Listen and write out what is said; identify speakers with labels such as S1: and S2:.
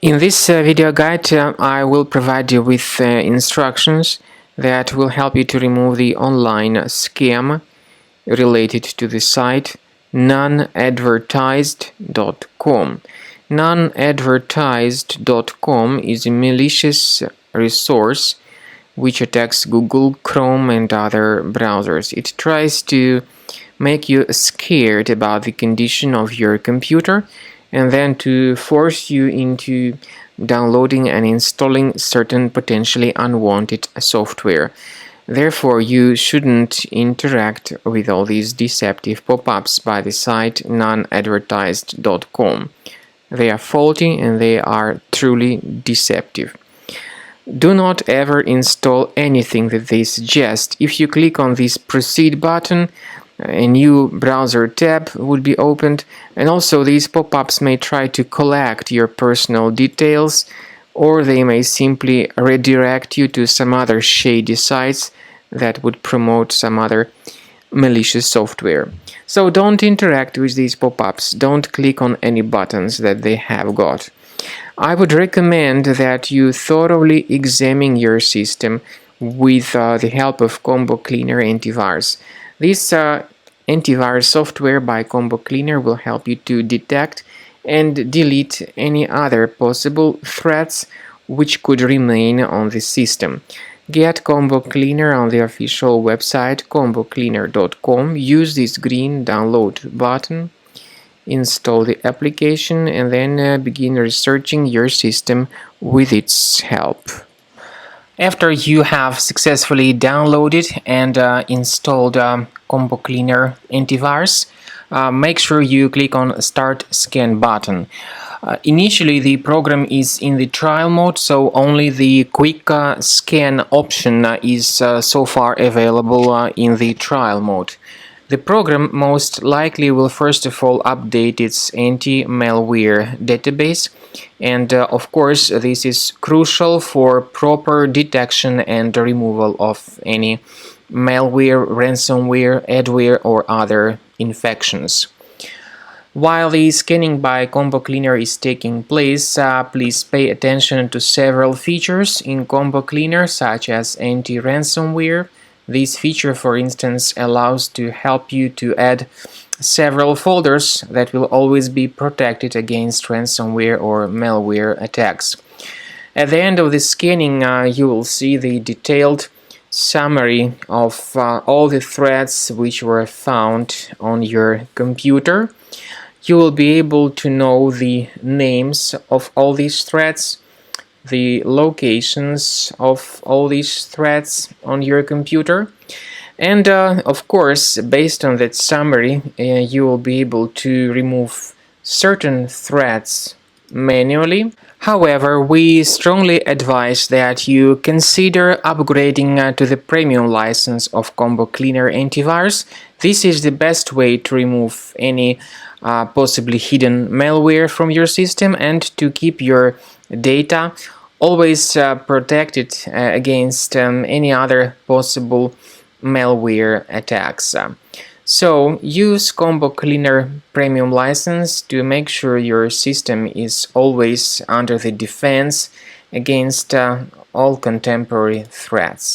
S1: In this video guide, I will provide you with instructions that will help you to remove the online scam related to the site nonadvertised.com. Nonadvertised.com is a malicious resource which attacks Google, Chrome and other browsers. It tries to make you scared about the condition of your computer and then to force you into downloading and installing certain potentially unwanted software. Therefore, you shouldn't interact with all these deceptive pop-ups by the site nonadvertised.com. They are faulty and they are truly deceptive. Do not ever install anything that they suggest. If you click on this proceed button, a new browser tab would be opened, and also these pop-ups may try to collect your personal details, or they may simply redirect you to some other shady sites that would promote some other malicious software. So don't interact with these pop-ups, don't click on any buttons that they have got. I would recommend that you thoroughly examine your system with the help of Combo Cleaner Antivirus. This antivirus software by Combo Cleaner will help you to detect and delete any other possible threats which could remain on the system. Get Combo Cleaner on the official website combocleaner.com. Use this green download button, install the application, and then begin researching your system with its help. After you have successfully downloaded and installed Combo Cleaner Antivirus, make sure you click on Start Scan button. Initially, the program is in the trial mode, so only the quick scan option is so far available in the trial mode. The program most likely will first of all update its anti-malware database, and of course this is crucial for proper detection and removal of any malware, ransomware, adware or other infections. While the scanning by Combo Cleaner is taking place, please pay attention to several features in Combo Cleaner, such as anti-ransomware. This feature, for instance, allows to help you to add several folders that will always be protected against ransomware or malware attacks. At the end of the scanning, you will see the detailed summary of all the threats which were found on your computer. You will be able to know the names of all these threats, the locations of all these threats on your computer, and of course, based on that summary, you will be able to remove certain threats manually. However, we strongly advise that you consider upgrading to the premium license of Combo Cleaner Antivirus. This is the best way to remove any possibly hidden malware from your system and to keep your data always protected against any other possible malware attacks. So use Combo Cleaner Premium license to make sure your system is always under the defense against all contemporary threats.